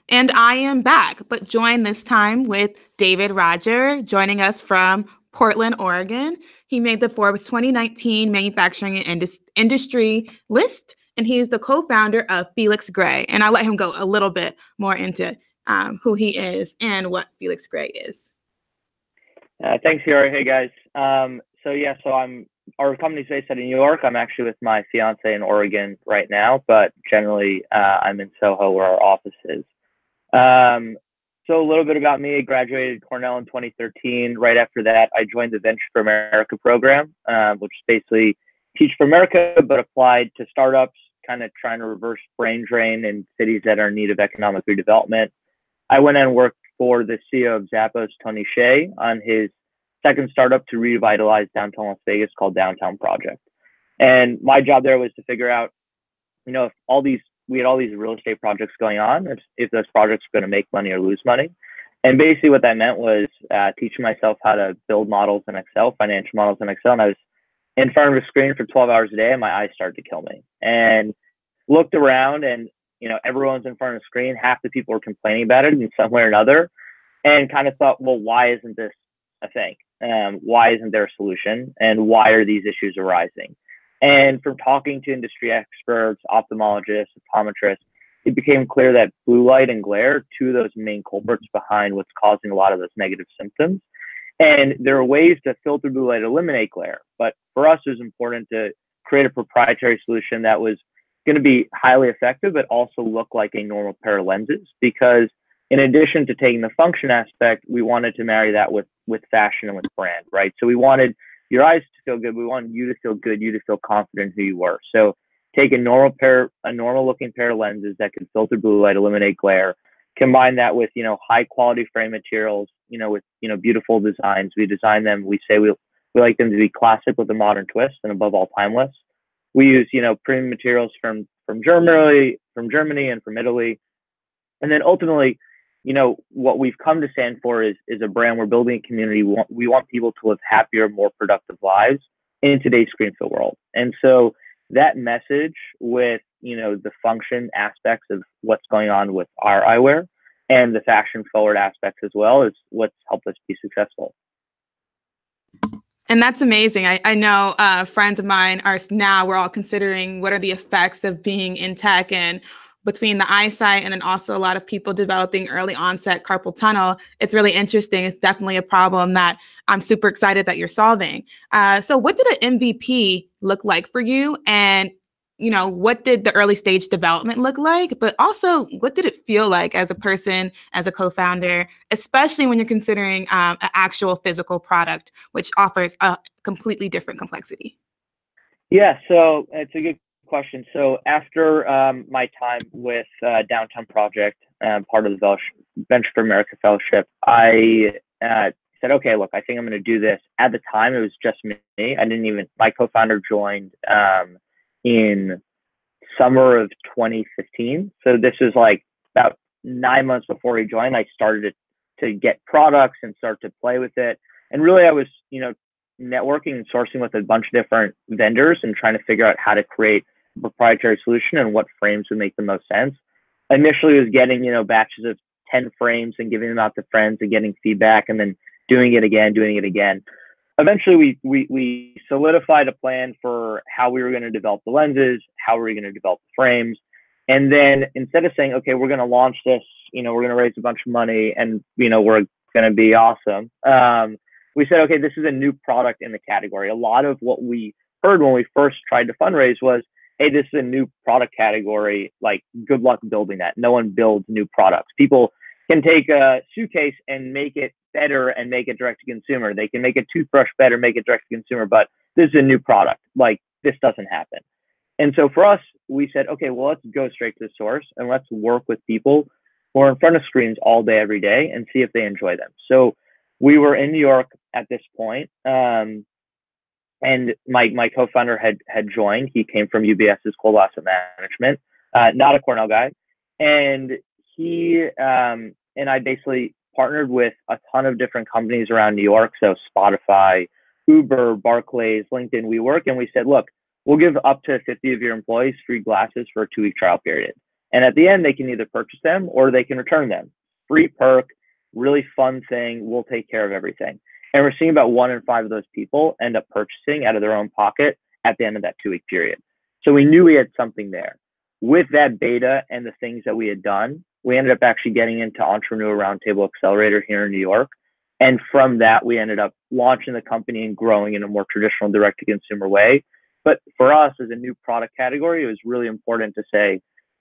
And I am back, but joined this time with David Roger, joining us from Portland, Oregon. He made the Forbes 2019 Manufacturing and Industry list, and he is the co-founder of Felix Gray. And I'll let him go a little bit more into who he is and what Felix Gray is. Thanks, Yuri. Hey, guys. Our company's based out of New York. I'm actually with my fiance in Oregon right now, but generally I'm in Soho where our office is. So a little bit about me. I graduated Cornell in 2013. Right after that, I joined the Venture for America program, which is basically Teach for America, but applied to startups, kind of trying to reverse brain drain in cities that are in need of economic redevelopment. I went and worked for the CEO of Zappos, Tony Hsieh, on his second startup to revitalize downtown Las Vegas called Downtown Project. And my job there was to figure out, if we had all these real estate projects going on, if those projects were going to make money or lose money. And basically what that meant was teaching myself how to build models in Excel, financial models in Excel. And I was in front of a screen for 12 hours a day and my eyes started to kill me. And looked around and, everyone's in front of a screen. Half the people were complaining about it in some way or another, and kind of thought, well, why isn't this a thing? Why isn't there a solution? And why are these issues arising? And from talking to industry experts, ophthalmologists, optometrists, it became clear that blue light and glare are two of those main culprits behind what's causing a lot of those negative symptoms. And there are ways to filter blue light, eliminate glare. But for us, it was important to create a proprietary solution that was going to be highly effective, but also look like a normal pair of lenses. Because in addition to taking the function aspect, we wanted to marry that with fashion and with brand, right? So we wanted your eyes to feel good. We wanted you to feel good, you to feel confident in who you were. So take a normal looking pair of lenses that can filter blue light, eliminate glare, combine that with, high quality frame materials, with, beautiful designs. We design them. We say we like them to be classic with a modern twist and above all timeless. We use, premium materials from Germany and from Italy. And then ultimately, what we've come to stand for is a brand. We're building a community. We want people to live happier, more productive lives in today's screen-filled world. And so that message with, the function aspects of what's going on with our eyewear and the fashion-forward aspects as well is what's helped us be successful. And that's amazing. I know friends of mine we're all considering what are the effects of being in tech, and between the eyesight and then also a lot of people developing early onset carpal tunnel. It's really interesting. It's definitely a problem that I'm super excited that you're solving. So what did an MVP look like for you? And, what did the early stage development look like? But also, what did it feel like as a person, as a co-founder, especially when you're considering an actual physical product, which offers a completely different complexity? Yeah, so it's a good question. So after my time with Downtown Project, part of the Venture for America Fellowship, I said, okay, look, I think I'm going to do this. At the time, it was just me. My co-founder joined in summer of 2015. So this was like about 9 months before he joined. I started to get products and start to play with it. And really I was, networking and sourcing with a bunch of different vendors and trying to figure out how to create a proprietary solution and what frames would make the most sense. Initially, it was getting, batches of 10 frames and giving them out to friends and getting feedback and then doing it again. Eventually, we solidified a plan for how we were going to develop the lenses, how we were going to develop the frames. And then instead of saying, okay, we're going to launch this, we're going to raise a bunch of money and, we're going to be awesome. We said, okay, this is a new product in the category. A lot of what we heard when we first tried to fundraise was, hey, this is a new product category. Like, good luck building that. No one builds new products. People can take a suitcase and make it better and make it direct to consumer. They can make a toothbrush better, make it direct to consumer, but this is a new product. Like, this doesn't happen. And so for us, we said, okay, well, let's go straight to the source and let's work with people who are in front of screens all day, every day, and see if they enjoy them. So we were in New York at this point, and my co-founder had joined. He came from UBS's Global Asset Management, not a Cornell guy. And he and I basically partnered with a ton of different companies around New York. So Spotify, Uber, Barclays, LinkedIn, WeWork. And we said, look, we'll give up to 50 of your employees free glasses for a 2-week trial period. And at the end, they can either purchase them or they can return them. Free perk, really fun thing. We'll take care of everything. And we're seeing about 1 in 5 of those people end up purchasing out of their own pocket at the end of that 2-week period. So we knew we had something there. With that beta and the things that we had done, we ended up actually getting into Entrepreneur Roundtable Accelerator here in New York. And from that, we ended up launching the company and growing in a more traditional direct-to-consumer way. But for us, as a new product category, it was really important to say,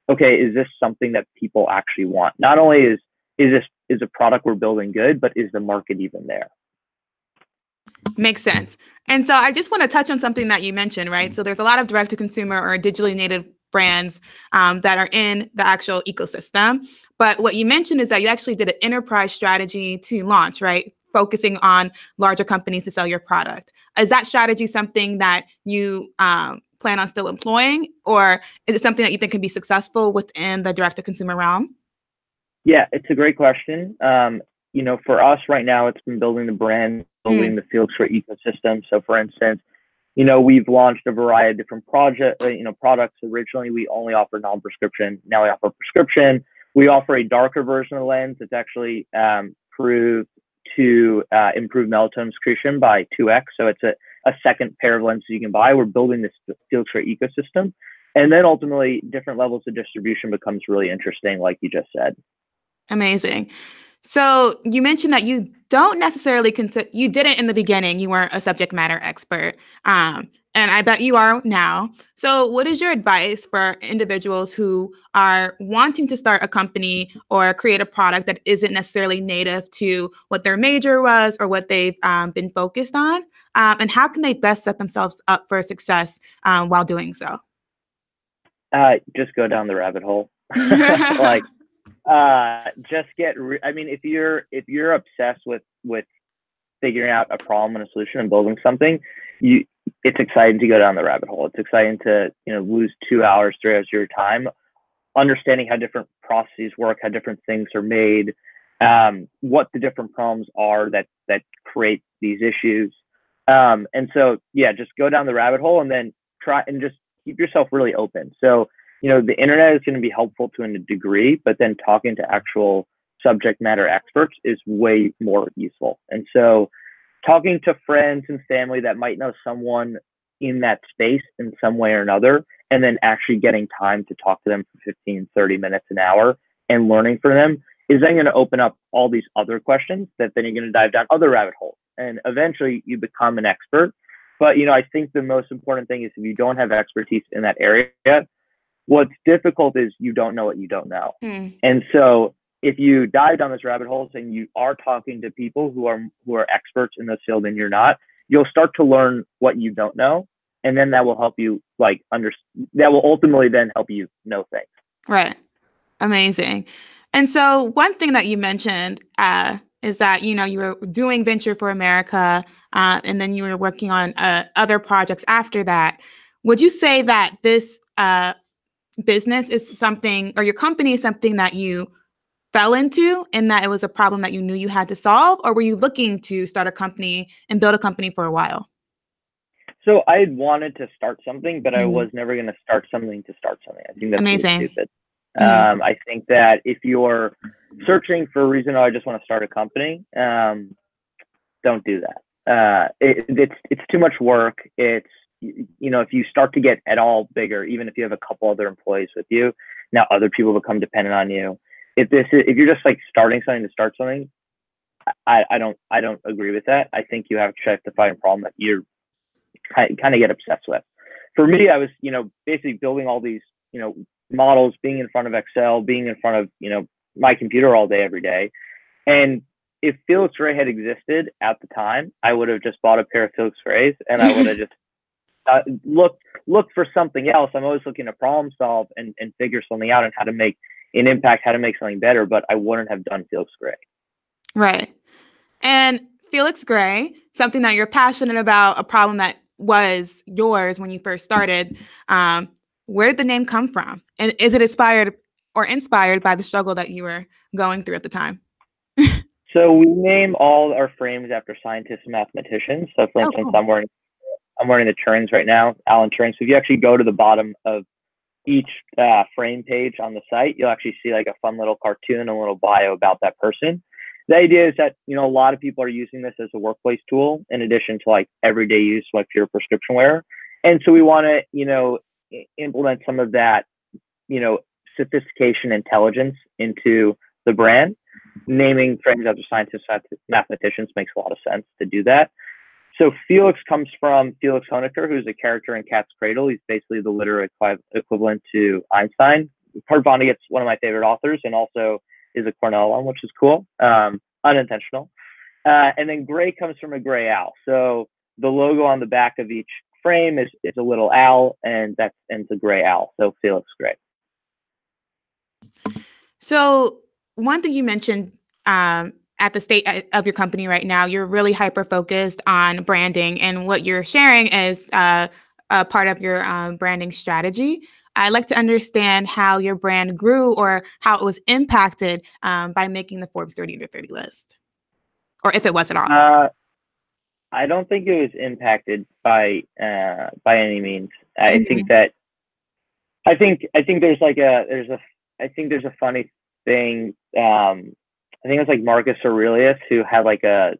okay, is this something that people actually want? Not only is a product we're building good, but is the market even there? Makes sense. And so I just want to touch on something that you mentioned, right? So there's a lot of direct-to-consumer or digitally native brands that are in the actual ecosystem. But what you mentioned is that you actually did an enterprise strategy to launch, right? Focusing on larger companies to sell your product. Is that strategy something that you plan on still employing, or is it something that you think can be successful within the direct-to-consumer realm? Yeah, it's a great question. For us right now, it's been building the brand, building the Felix Gray ecosystem. So for instance, we've launched a variety of different products. Originally, we only offered non-prescription. Now we offer prescription. We offer a darker version of the lens that's actually proved to improve melatonin secretion by 2x. So it's a second pair of lenses you can buy. We're building this Felix Gray ecosystem. And then ultimately, different levels of distribution becomes really interesting, like you just said. Amazing. So you mentioned that you don't necessarily consider, you didn't in the beginning, you weren't a subject matter expert. And I bet you are now. So what is your advice for individuals who are wanting to start a company or create a product that isn't necessarily native to what their major was or what they've been focused on? And how can they best set themselves up for success while doing so? Just go down the rabbit hole. Just get, if you're obsessed with figuring out a problem and a solution and building something, it's exciting to go down the rabbit hole. It's exciting to, lose 2 hours, 3 hours of your time, understanding how different processes work, how different things are made, what the different problems are that create these issues. And so, just go down the rabbit hole and then try and just keep yourself really open. So, the internet is going to be helpful to a degree, but then talking to actual subject matter experts is way more useful. And so talking to friends and family that might know someone in that space in some way or another, and then actually getting time to talk to them for 15, 30 minutes, an hour, and learning from them is then going to open up all these other questions that then you're going to dive down other rabbit holes. And eventually you become an expert. But, I think the most important thing is if you don't have expertise in that area, what's difficult is you don't know what you don't know. And so if you dive down this rabbit hole and you are talking to people who are experts in this field and you're not, you'll start to learn what you don't know. And then that will help you that will ultimately then help you know things. Right. Amazing. And so one thing that you mentioned is that, you were doing Venture for America and then you were working on other projects after that. Would you say that this business is something, or your company is something that you fell into, and that it was a problem that you knew you had to solve, or were you looking to start a company and build a company for a while? So I had wanted to start something, but I was never going to start something to start something. I think that's amazing. Really stupid. I think that if you're searching for a reason, I just want to start a company, don't do that. It's too much work. It's, if you start to get at all bigger, even if you have a couple other employees with you, now other people become dependent on you. If you're just like starting something to start something, I don't agree with that. I think you have to find a problem that you're kind of get obsessed with. For me, I was, basically building all these, models, being in front of Excel, being in front of, my computer all day, every day. And if Felix Gray had existed at the time, I would have just bought a pair of Felix Grays and I would have just look for something else. I'm always looking to problem solve and figure something out and how to make an impact, how to make something better, but I wouldn't have done Felix Gray. Right. And Felix Gray, something that you're passionate about, a problem that was yours when you first started. Where did the name come from? And is it inspired by the struggle that you were going through at the time? So we name all our frames after scientists and mathematicians. So for instance, cool. I'm wearing the Turings right now, Alan Turing. So if you actually go to the bottom of each frame page on the site, you'll actually see like a fun little cartoon, a little bio about that person. The idea is that, a lot of people are using this as a workplace tool in addition to like everyday use, like pure prescription wear. And so we want to, implement some of that, sophistication, intelligence into the brand. Naming frames after scientists, mathematicians makes a lot of sense to do that. So Felix comes from Felix Honecker, who's a character in Cat's Cradle. He's basically the literary equivalent to Einstein. Kurt Vonnegut's one of my favorite authors and also is a Cornell alum, which is cool, unintentional. And then Gray comes from a gray owl. So the logo on the back of each frame is a little owl, and it's a gray owl. So Felix Gray. So one thing you mentioned at the state of your company right now, you're really hyper-focused on branding, and what you're sharing is a part of your branding strategy. I'd like to understand how your brand grew or how it was impacted by making the Forbes 30 under 30 list, or if it was at all. I don't think it was impacted by any means. I think that I think there's a funny thing. I think it was like Marcus Aurelius, who had like a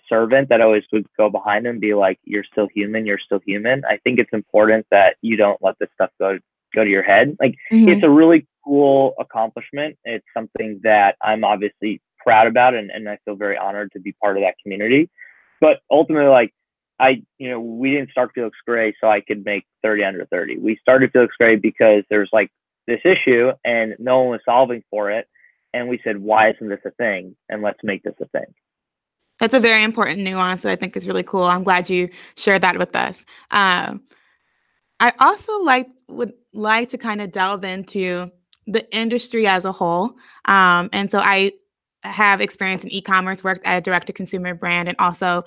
servant that always would go behind him and be like, "You're still human. You're still human." I think it's important that you don't let this stuff go to your head. Like, it's a really cool accomplishment. It's something that I'm obviously proud about, and I feel very honored to be part of that community. But ultimately, like, we didn't start Felix Gray so I could make 30 under 30. We started Felix Gray because there's like this issue and no one was solving for it. And we said, why isn't this a thing? And let's make this a thing. That's a very important nuance that I think is really cool. I'm glad you shared that with us. I also would like to kind of delve into the industry as a whole. And so I have experience in e-commerce, worked at a direct-to-consumer brand, and also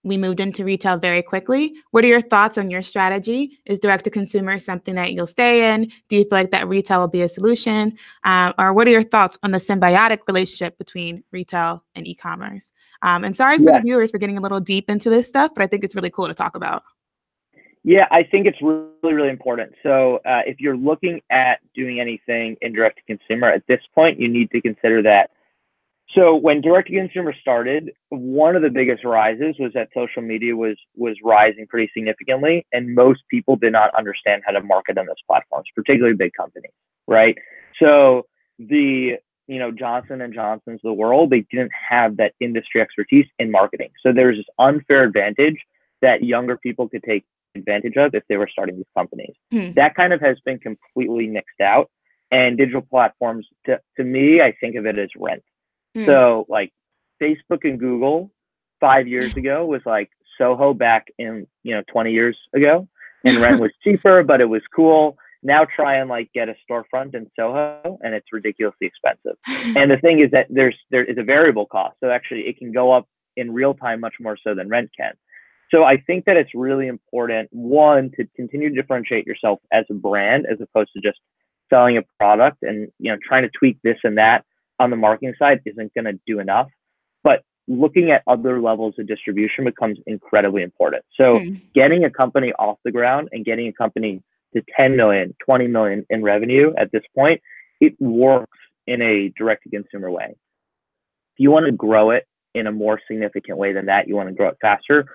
we moved into retail very quickly. What are your thoughts on your strategy? Is direct-to-consumer something that you'll stay in? Do you feel like that retail will be a solution? Or what are your thoughts on the symbiotic relationship between retail and e-commerce? And sorry for the viewers for getting a little deep into this stuff, but I think it's really cool to talk about. Yeah, I think it's really, really important. So if you're looking at doing anything in direct-to-consumer at this point, you need to consider that. So when direct-to-consumer started, one of the biggest rises was that social media was rising pretty significantly, and most people did not understand how to market on those platforms, particularly big companies, right? So the Johnson and Johnsons of the world, they didn't have that industry expertise in marketing. So there was this unfair advantage that younger people could take advantage of if they were starting these companies. That kind of has been completely nixed out, and digital platforms, to me, I think of it as rent. So like Facebook and Google 5 years ago was like Soho back in 20 years ago, and rent was cheaper, but it was cool. Now try and like get a storefront in Soho, and it's ridiculously expensive. And the thing is that there is a variable cost, so actually it can go up in real time much more so than rent can. So I think that it's really important, one, to continue to differentiate yourself as a brand as opposed to just selling a product, and trying to tweak this and that on the marketing side isn't going to do enough. But looking at other levels of distribution becomes incredibly important. So getting a company off the ground and getting a company to 10 million, 20 million in revenue at this point, it works in a direct-to-consumer way. If you want to grow it in a more significant way than that, you want to grow it faster,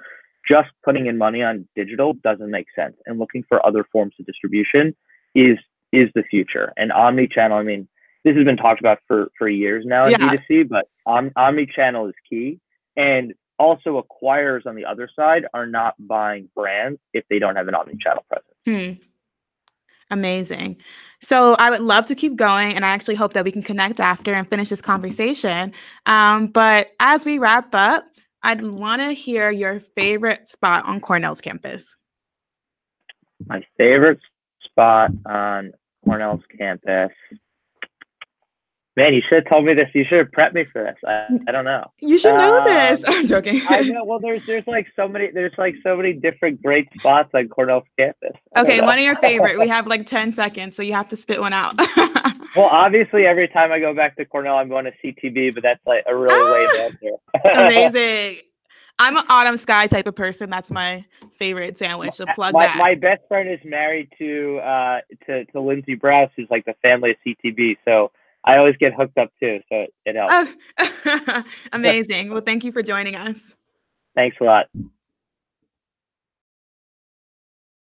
just putting in money on digital doesn't make sense. And looking for other forms of distribution is the future. And omni-channel, I mean, this has been talked about for years now in D2C, but omni-channel is key. And also acquirers on the other side are not buying brands if they don't have an omni-channel presence. Amazing. So I would love to keep going, and I actually hope that we can connect after and finish this conversation. But as we wrap up, I'd want to hear your favorite spot on Cornell's campus. My favorite spot on Cornell's campus. Man, you should have told me this. You should have prepped me for this. I don't know. You should know this. I'm joking. I know. Well, there's so many different great spots on Cornell's campus. Okay, one of your favorite. We have like 10 seconds, so you have to spit one out. Well, obviously, every time I go back to Cornell, I'm going to CTB, but that's like a really lame answer. Amazing. I'm an autumn sky type of person. That's my favorite sandwich. So plug my, that. my best friend is married to Lindsay Brous, who's like the family of CTB. So I always get hooked up too. So it helps. Amazing. Well, thank you for joining us. Thanks a lot.